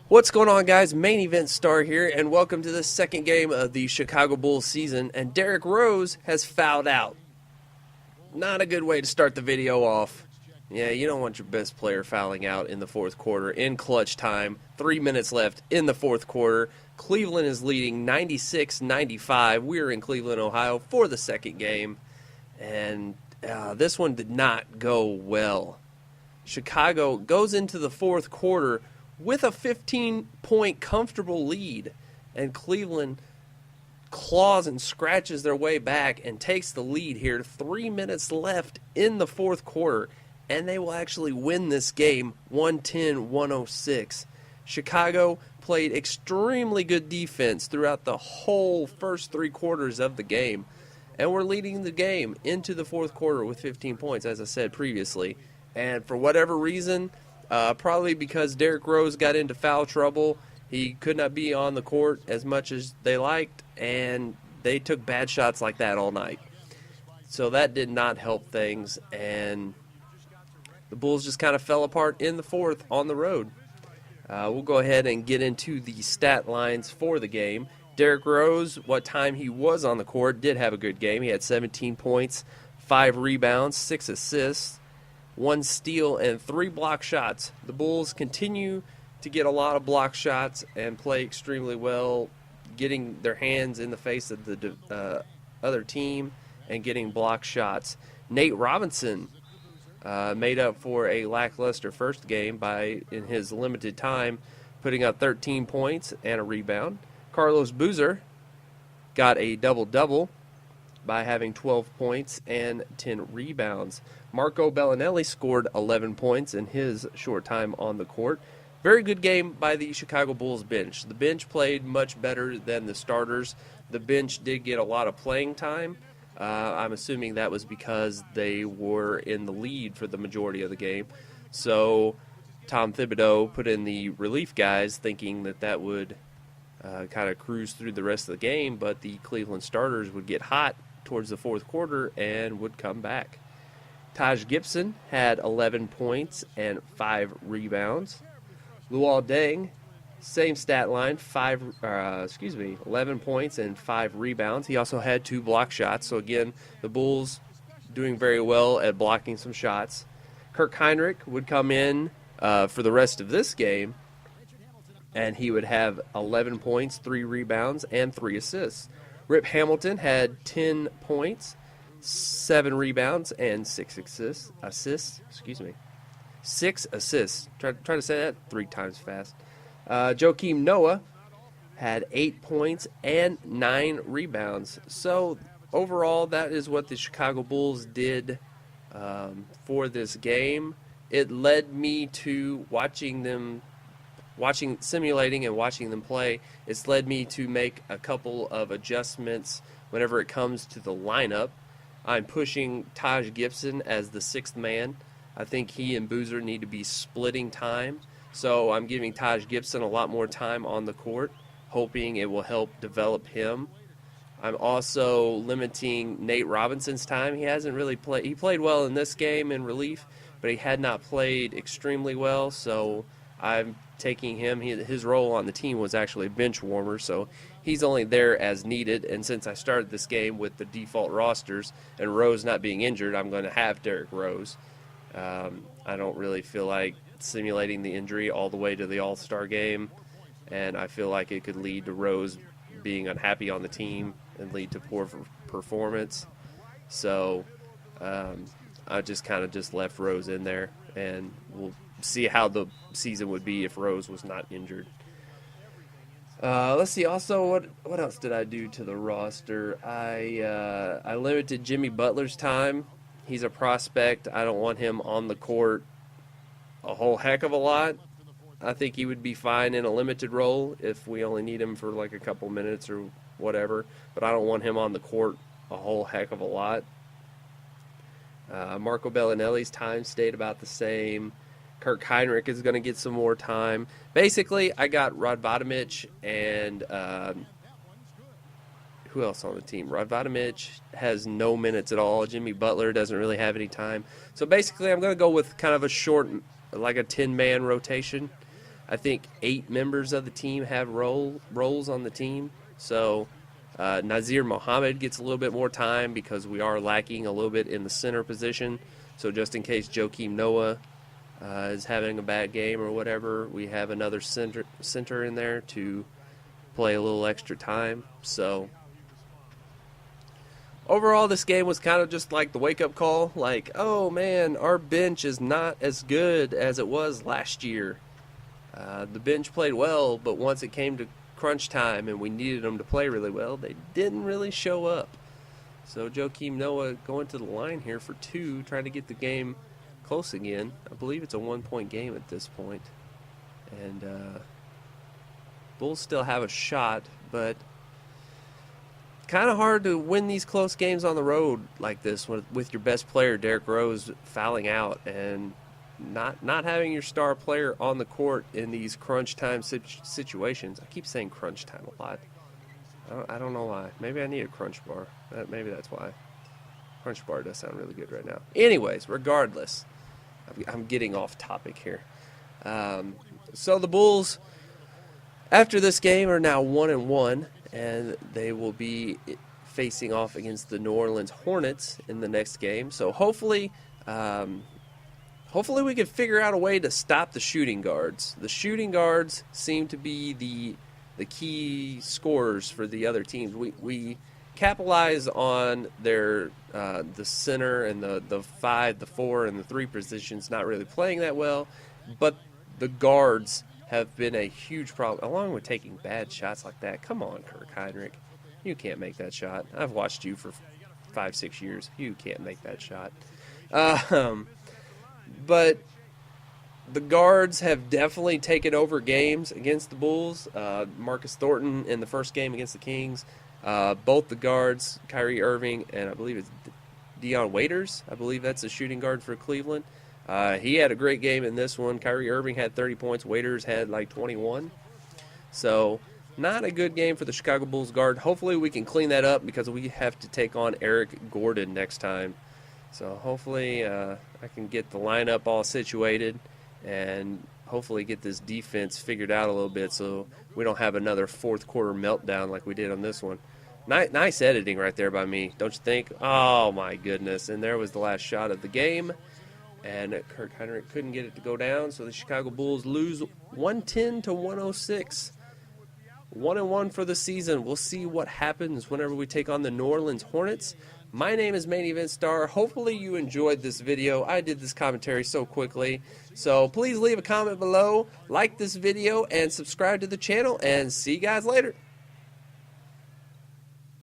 What's going on, guys? Main Event Star here, and welcome to the second game of the Chicago Bulls season. And Derrick Rose has fouled out. Not a good way to start the video off. Yeah, you don't want your best player fouling out in the fourth quarter in clutch time. 3 minutes left in the fourth quarter. Cleveland is leading 96-95. We're in Cleveland, Ohio for the second game. And this one did not go well. Chicago goes into the fourth quarter with a 15-point comfortable lead, and Cleveland claws and scratches their way back and takes the lead here. 3 minutes left in the fourth quarter, and they will actually win this game 110-106. Chicago played extremely good defense throughout the whole first three quarters of the game, and we're leading the game into the fourth quarter with 15 points, as I said previously. And for whatever reason, probably because Derrick Rose got into foul trouble, he could not be on the court as much as they liked, and they took bad shots like that all night. So that did not help things, and the Bulls just kind of fell apart in the fourth on the road. We'll go ahead and get into the stat lines for the game. Derrick Rose, what time he was on the court, did have a good game. He had 17 points, 5 rebounds, 6 assists, 1 steal, and 3 block shots. The Bulls continue to get a lot of block shots and play extremely well, getting their hands in the face of the other team and getting block shots. Nate Robinson made up for a lackluster first game by, in his limited time, putting up 13 points and a rebound. Carlos Boozer got a double-double by having 12 points and 10 rebounds. Marco Bellinelli scored 11 points in his short time on the court. Very good game by the Chicago Bulls bench. The bench played much better than the starters. The bench did get a lot of playing time. I'm assuming that was because they were in the lead for the majority of the game. So Tom Thibodeau put in the relief guys thinking that would kind of cruise through the rest of the game, but the Cleveland starters would get hot towards the fourth quarter and would come back. Taj Gibson had 11 points and 5 rebounds. Luol Deng, same stat line, 11 points and 5 rebounds. He also had 2 block shots. So again, the Bulls doing very well at blocking some shots. Kirk Heinrich would come in for the rest of this game, and he would have 11 points, 3 rebounds, and 3 assists. Rip Hamilton had 10 points, 7 rebounds, and 6 assists. 6 assists. Try to say that 3 times fast. Joakim Noah had 8 points and 9 rebounds. So overall, that is what the Chicago Bulls did for this game. It led me to simulating and watching them play. It's led me to make a couple of adjustments whenever it comes to the lineup. I'm pushing Taj Gibson as the 6th man. I think he and Boozer need to be splitting time. So I'm giving Taj Gibson a lot more time on the court, hoping it will help develop him. I'm also limiting Nate Robinson's time. He hasn't really played. He played well in this game in relief, but he had not played extremely well, so I'm taking him. His role on the team was actually bench warmer, so he's only there as needed. And since I started this game with the default rosters and Rose not being injured, I'm going to have Derrick Rose. I don't really feel like simulating the injury all the way to the All-Star game, and I feel like it could lead to Rose being unhappy on the team and lead to poor performance. So I just kind of left Rose in there, and we'll see how the season would be if Rose was not injured. Let's see. Also, what else did I do to the roster? I limited Jimmy Butler's time. He's a prospect. I don't want him on the court a whole heck of a lot. I think he would be fine in a limited role if we only need him for like a couple minutes or whatever. But I don't want him on the court a whole heck of a lot. Marco Bellinelli's time stayed about the same. Kirk Heinrich is going to get some more time. Basically, I got Radvadovic and who else on the team? Radvadovic has no minutes at all. Jimmy Butler doesn't really have any time. So basically, I'm going to go with kind of a short, like a 10-man rotation. I think 8 members of the team have roles on the team. So Nazir Mohammed gets a little bit more time because we are lacking a little bit in the center position. So just in case Joakim Noah is having a bad game or whatever, we have another center in there to play a little extra time. So overall, this game was kind of just like the wake-up call. Like, oh man, our bench is not as good as it was last year. The bench played well, but once it came to crunch time and we needed them to play really well, they didn't really show up. So Joakim Noah going to the line here for 2, trying to get the game close again. I believe it's a 1-point game at this point. And Bulls still have a shot, but kind of hard to win these close games on the road like this with your best player, Derrick Rose, fouling out and not having your star player on the court in these crunch time situations. I keep saying crunch time a lot. I don't know why. Maybe I need a crunch bar. Maybe that's why. Crunch bar does sound really good right now. Anyways, regardless, I'm getting off topic here. So the Bulls, after this game, are now 1-1, and they will be facing off against the New Orleans Hornets in the next game. So hopefully we can figure out a way to stop the shooting guards. The shooting guards seem to be the key scorers for the other teams. We capitalize on their the center and the 5, the 4, and the 3 positions not really playing that well, but the guards have been a huge problem, along with taking bad shots like that. Come on, Kirk Heinrich. You can't make that shot. I've watched you for 5-6 years. You can't make that shot. But the guards have definitely taken over games against the Bulls. Marcus Thornton in the first game against the Kings. Both the guards, Kyrie Irving and I believe it's Dion Waiters. I believe that's a shooting guard for Cleveland. He had a great game in this one. Kyrie Irving had 30 points. Waiters had like 21. So not a good game for the Chicago Bulls guard. Hopefully we can clean that up because we have to take on Eric Gordon next time. So hopefully I can get the lineup all situated and hopefully get this defense figured out a little bit so we don't have another fourth quarter meltdown like we did on this one. Nice editing right there by me, don't you think? Oh, my goodness. And there was the last shot of the game. And Kirk Heinrich couldn't get it to go down, so the Chicago Bulls lose 110-106. 1-1 for the season. We'll see what happens whenever we take on the New Orleans Hornets. My name is Main Event Star. Hopefully you enjoyed this video. I did this commentary so quickly. So please leave a comment below, like this video, and subscribe to the channel. And see you guys later.